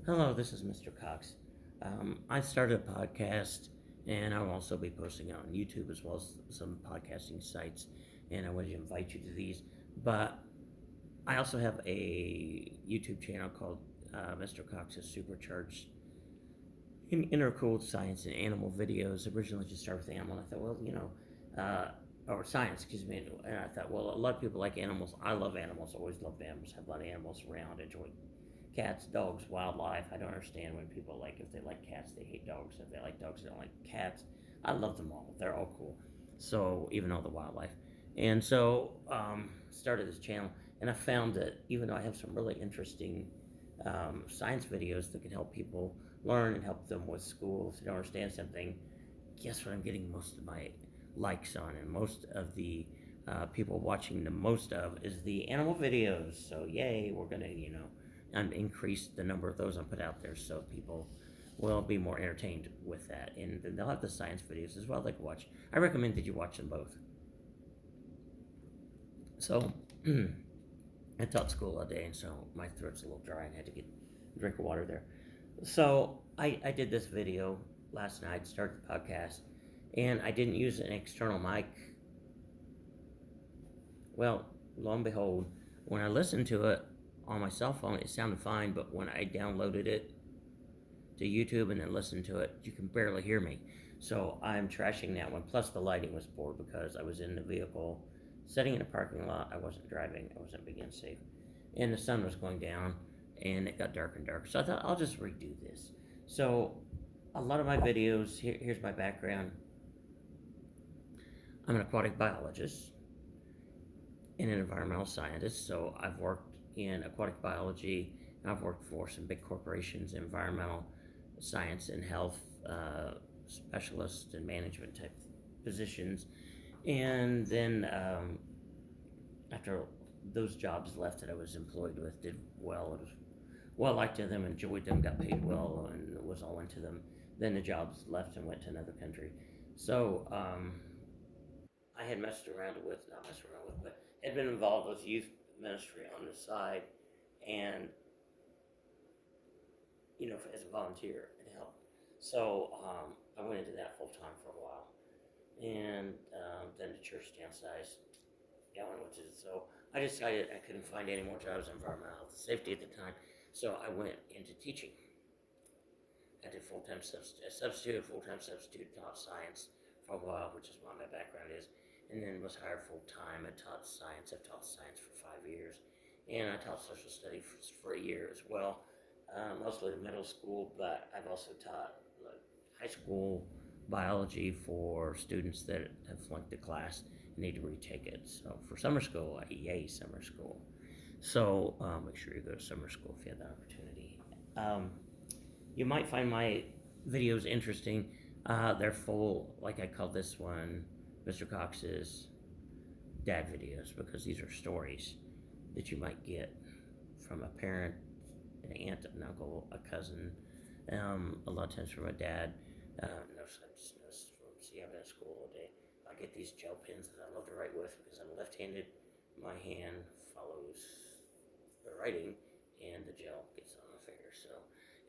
Hello, this is Mr. Cox. I started a podcast, and I'll also be posting it on YouTube as well as some podcasting sites. And I wanted to invite you to these. But I also have a YouTube channel called Mr. Cox's Supercharged Intercooled Science and Animal Videos. Originally, just started with animal. And I thought, or science, excuse me. And I thought, well, a lot of people like animals. I love animals. Always loved animals. Have a lot of animals around. Enjoy cats, dogs, wildlife. I don't understand when people if they like cats, they hate dogs. If they like dogs, they don't like cats. I love them all. They're all cool. So even all the wildlife. And so started this channel, and I found that even though I have some really interesting science videos that can help people learn and help them with school if they don't understand something, guess what I'm getting most of my likes on and most of the people watching the most of is the animal videos. So yay, we're gonna increase the number of those I put out there so people will be more entertained with that. And then they'll have the science videos as well they can watch. I recommend that you watch them both. So I taught school all day, and so my throat's a little dry and I had to get a drink of water there. So I did this video last night, started the podcast, and I didn't use an external mic. Well, lo and behold, when I listened to it on my cell phone, it sounded fine, but when I downloaded it to YouTube and then listened to it, you can barely hear me. So I'm trashing that one. Plus, the lighting was poor because I was in the vehicle, sitting in a parking lot. I wasn't driving. I wasn't being safe. And the sun was going down, and it got dark and dark. So I thought, I'll just redo this. So a lot of my videos, here's my background. I'm an aquatic biologist and an environmental scientist. So I've worked in aquatic biology, and I've worked for some big corporations, environmental science and health specialist and management type positions. And then after those jobs left that I was employed with did well, it was well liked to them, enjoyed them, got paid well, and it was all into them. Then the jobs left and went to another country. So I had not messed around with, but had been involved with youth ministry on the side, and as a volunteer, it helped. So I went into that full time for a while, and then the church downsized. So I decided I couldn't find any more jobs in environmental health and safety at the time, so I went into teaching. I did full-time substitute, taught science for a while, which is what my background is, and then was hired full-time and taught science. I've taught science for 5 years, and I taught social studies for a year as well, mostly middle school, but I've also taught high school biology for students that have flunked the class and need to retake it. So for summer school, yay, summer school. So make sure you go to summer school if you have that opportunity. You might find my videos interesting. They're full, like I call this one, Mr. Cox's dad videos, because these are stories that you might get from a parent, an aunt, an uncle, a cousin, a lot of times from a dad. No from see, I've been at school all day. I get these gel pens that I love to write with because I'm left-handed. My hand follows the writing, and the gel gets on my finger. So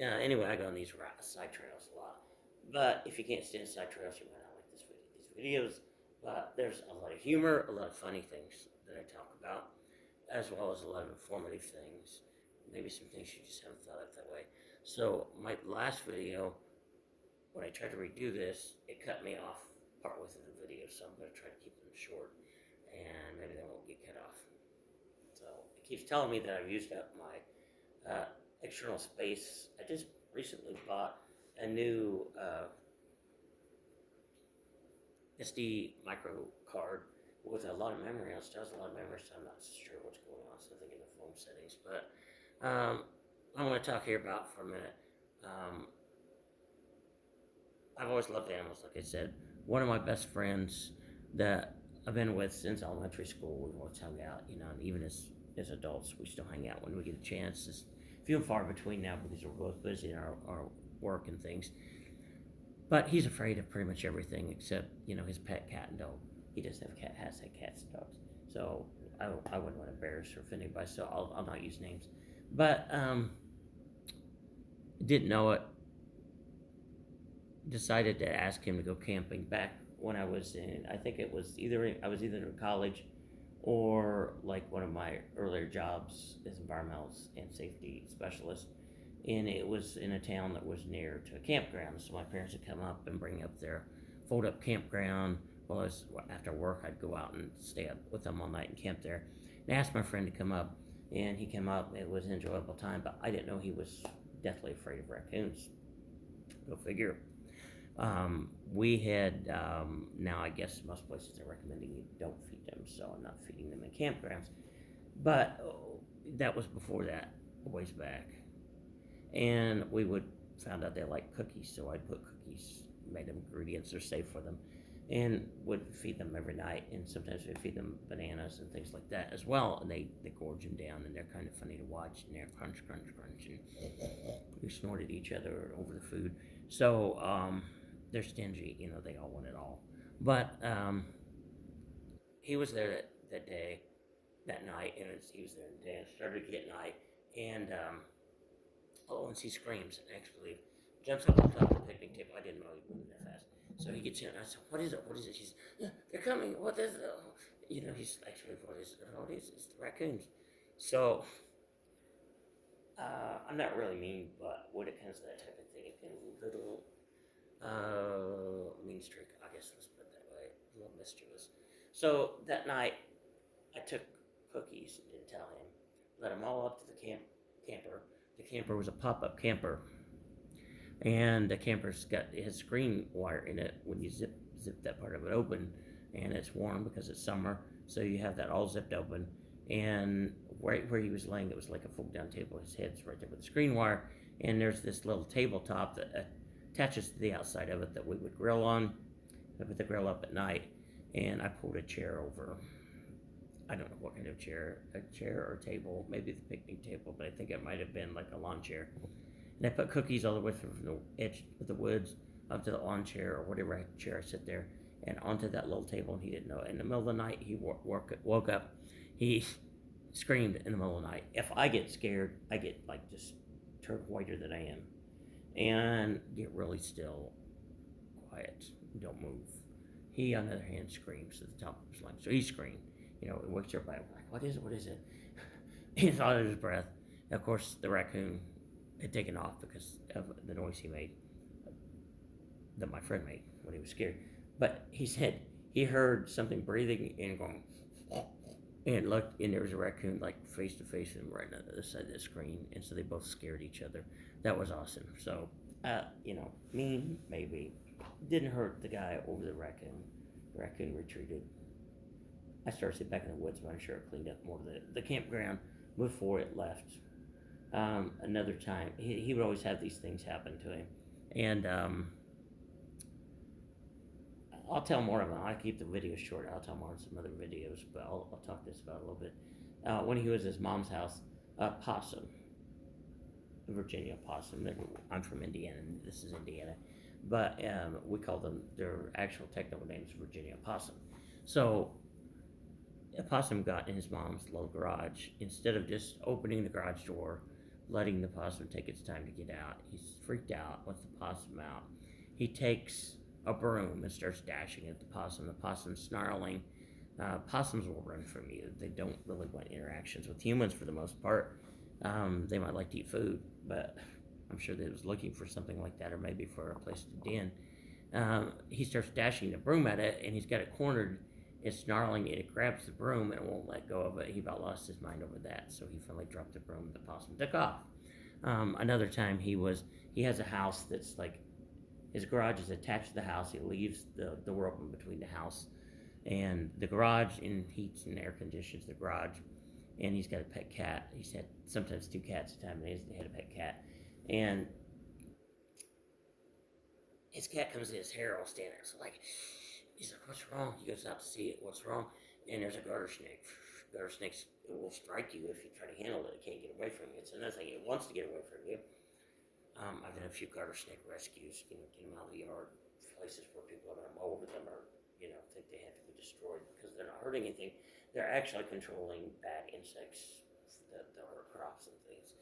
anyway, I go on these side trails a lot. But if you can't stand side trails, you might not like these videos. But there's a lot of humor, a lot of funny things that I talk about, as well as a lot of informative things. Maybe some things you just haven't thought of that way. So my last video, when I tried to redo this, it cut me off partway through the video. So I'm going to try to keep them short, and maybe they won't get cut off. So it keeps telling me that I've used up my external space. I just recently bought a new SD micro card with a lot of memory on it. Still has a lot of memory, so I'm not sure what's going on. So I think in the phone settings. But I want to talk here about for a minute. I've always loved animals, like I said. One of my best friends that I've been with since elementary school, we've always hung out, and even as adults, we still hang out when we get a chance. It's few and far between now because we're both busy in our work and things. But he's afraid of pretty much everything except, his pet cat and dog. He does have has had cats and dogs. So I wouldn't want to embarrass or offend anybody, so I'll not use names. But didn't know it, decided to ask him to go camping back when I was in, I think it was I was either in college or like one of my earlier jobs as environmental and safety specialist. And it was in a town that was near to a campground. So my parents would come up and bring up their fold up campground. Well, after work, I'd go out and stay up with them all night and camp there. And I asked my friend to come up, and he came up. It was an enjoyable time, but I didn't know he was deathly afraid of raccoons. Go figure. We had, now I guess most places are recommending you don't feed them, so I'm not feeding them in campgrounds. But that was before that, a ways back. And we would found out they like cookies, so I'd put cookies, made them ingredients are safe for them, and would feed them every night. And sometimes we'd feed them bananas and things like that as well. And they gorge them down, and they're kind of funny to watch. And they're crunch, crunch, crunch, and we snorted each other over the food. So they're stingy, they all want it all. But he was there that day, that night, and he was there the day. It started to get night, and all at once he screams and actually jumps up on top of the picnic table. I didn't know he was moving that fast. So he gets in, and I said, "What is it? What is it?" She's, "They're coming. What is it?" He's actually, "What is it? Oh, it's the raccoons." So I'm not really mean, but when it comes to that type of thing, it can be a little mean streak, I guess, let's put it that way, a little mischievous. So that night, I took cookies and didn't tell him. Let him all up to the camper. The camper was a pop-up camper, and the camper's it has screen wire in it when you zip that part of it open, and it's warm because it's summer, so you have that all zipped open. And right where he was laying, it was like a fold-down table. His head's right there with the screen wire, and there's this little tabletop that attaches to the outside of it that we would grill on. I put the grill up at night, and I pulled a chair over. I don't know what kind of chair, a chair or a table, maybe the picnic table, but I think it might have been like a lawn chair. And I put cookies all the way from the edge of the woods up to the lawn chair or whatever chair I sit there, and onto that little table, and he didn't know. In the middle of the night, he woke up. He screamed in the middle of the night. If I get scared, I get like just turn whiter than I am, and get really still, quiet, don't move. He, on the other hand, screams at the top of his lungs. So he screamed, it wakes everybody up, like, what is it, what is it? He's out of his breath. And of course, the raccoon had taken off because of the noise he made, that my friend made when he was scared. But he said he heard something breathing and going, and looked, and there was a raccoon like face to face with him right on the other side of the screen, and so they both scared each other. That was awesome. So, mean maybe, didn't hurt the guy over the raccoon. The raccoon retreated. I started sitting back in the woods, but I'm sure it cleaned up more of the campground before it left. Another time, he would always have these things happen to him, and I'll tell more of them. I keep the videos short. I'll tell more in some other videos, but I'll talk this about a little bit. When he was at his mom's house, possum, Virginia possum. I'm from Indiana, and this is Indiana, but we call them, their actual technical name is Virginia possum. So a possum got in his mom's little garage. Instead of just opening the garage door, letting the possum take its time to get out, he's freaked out, lets the possum out. He takes a broom and starts dashing at the possum. The possum's snarling. Possums will run from you. They don't really want interactions with humans for the most part. They might like to eat food, but I'm sure they was looking for something like that, or maybe for a place to den. He starts dashing the broom at it, and he's got it cornered. It's snarling, and it grabs the broom and it won't let go of it. He about lost his mind over that, so he finally dropped the broom. The possum took off. Another time he has a house that's like, his garage is attached to the house. He leaves the door open between the house and the garage, and heats and air conditions the garage. And he's got a pet cat. He's had sometimes two cats at a time, and he had a pet cat. And his cat comes in, his hair all standing there. So like, he's like, what's wrong? He goes out to see it. What's wrong? And there's a garter snake. Garter snakes will strike you if you try to handle it. It can't get away from you. It's another thing. It wants to get away from you. I've done a few garter snake rescues, get them out of the yard, places where people are going to mow over them or, think they have to be destroyed because they're not hurting anything. They're actually controlling bad insects that hurt crops and things.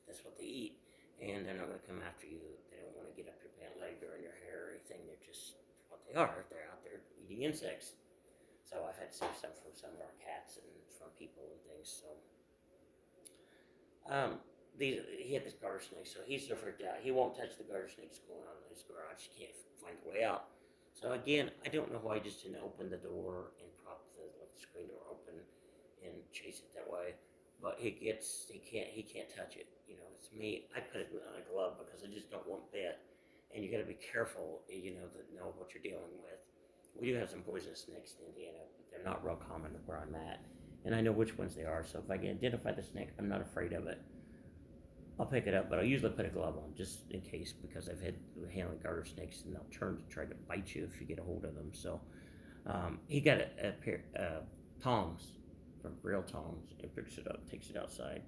That's what they eat. and they're not going to come after you. They don't want to get up your pant leg or in your hair or anything. They're just what they are. They're out there eating insects. So I've had to save some from some of our cats and from people and things. So he had this garter snake, so he's so freaked out. He won't touch the garter snakes going on in his garage. He can't find a way out. So again, I don't know why he just didn't open the door and let the screen door open and chase it that way. But he can't touch it. You know, it's me. I put it on a glove because I just don't want bit. And you got to be careful. You know what you're dealing with. We do have some poisonous snakes in Indiana, but they're not real common where I'm at. And I know which ones they are. So if I can identify the snake, I'm not afraid of it. I'll pick it up, but I'll usually put a glove on just in case, because I've had handling garter snakes and they'll turn to try to bite you if you get a hold of them. So he got a pair of tongs, from real tongs, and picks it up, takes it outside.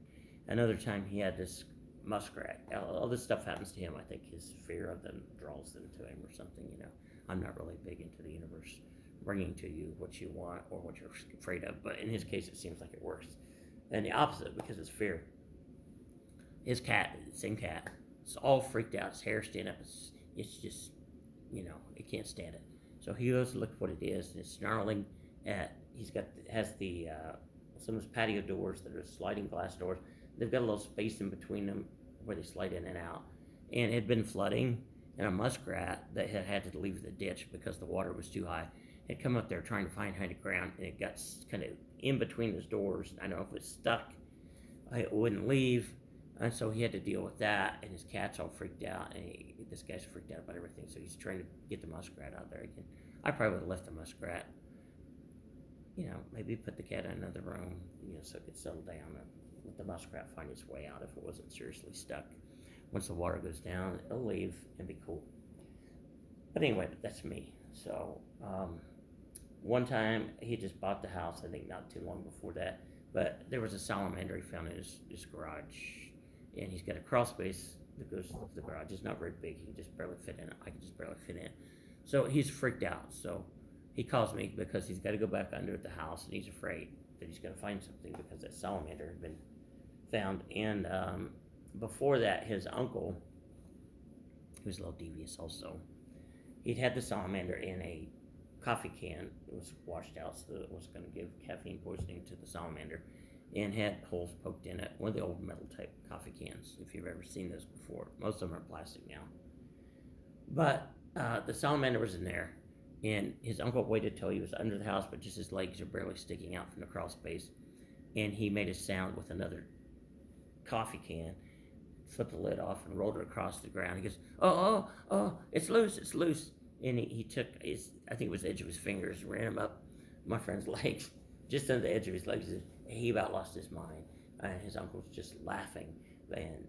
Another time he had this muskrat. All this stuff happens to him. I think his fear of them draws them to him or something. You know, I'm not really big into the universe bringing to you what you want or what you're afraid of, but in his case, it seems like it works. And the opposite, because it's fear. His cat, same cat, it's all freaked out. His hair standing up. It's just, it can't stand it. So he goes to look what it is, and it's snarling at. Has the some of his patio doors that are sliding glass doors. They've got a little space in between them where they slide in and out, and it had been flooding. And a muskrat that had to leave the ditch because the water was too high had come up there trying to find high ground, and it got kind of in between those doors. I don't know if it was stuck. It wouldn't leave. And so he had to deal with that, and his cat's all freaked out, and this guy's freaked out about everything, so he's trying to get the muskrat out there again. I probably would have left the muskrat, maybe put the cat in another room, so it could settle down and let the muskrat find its way out if it wasn't seriously stuck. Once the water goes down, it'll leave and be cool. But anyway, that's me. So one time he just bought the house, I think not too long before that, but there was a salamander he found in his garage. And he's got a crawl space that goes to the garage. It's not very big. He can just barely fit in it. I can just barely fit in. So he's freaked out. So he calls me because he's got to go back under the house, and he's afraid that he's going to find something because that salamander had been found. And before that, his uncle, he was a little devious also, he'd had the salamander in a coffee can. It was washed out, so it was going to give caffeine poisoning to the salamander, and had holes poked in it. One of the old metal type coffee cans, if you've ever seen those before. Most of them are plastic now. But the salamander was in there, and his uncle waited till he was under the house, but just his legs are barely sticking out from the crawl space. And he made a sound with another coffee can, flipped the lid off, and rolled it across the ground. He goes, oh, it's loose. And he took I think it was the edge of his fingers, ran him up my friend's legs, just under the edge of his legs. He about lost his mind, and his uncle's just laughing, and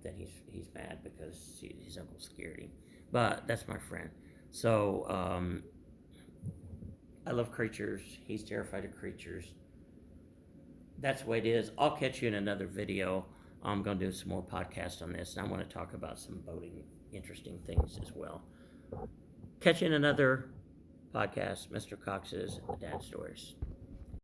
then he's mad because his uncle scared him. But that's my friend. So I love creatures. He's terrified of creatures. That's the way it is. I'll catch you in another video. I'm going to do some more podcasts on this, and I want to talk about some boating interesting things as well. Catch you in another podcast, Mr. Coxes, Dad Stories.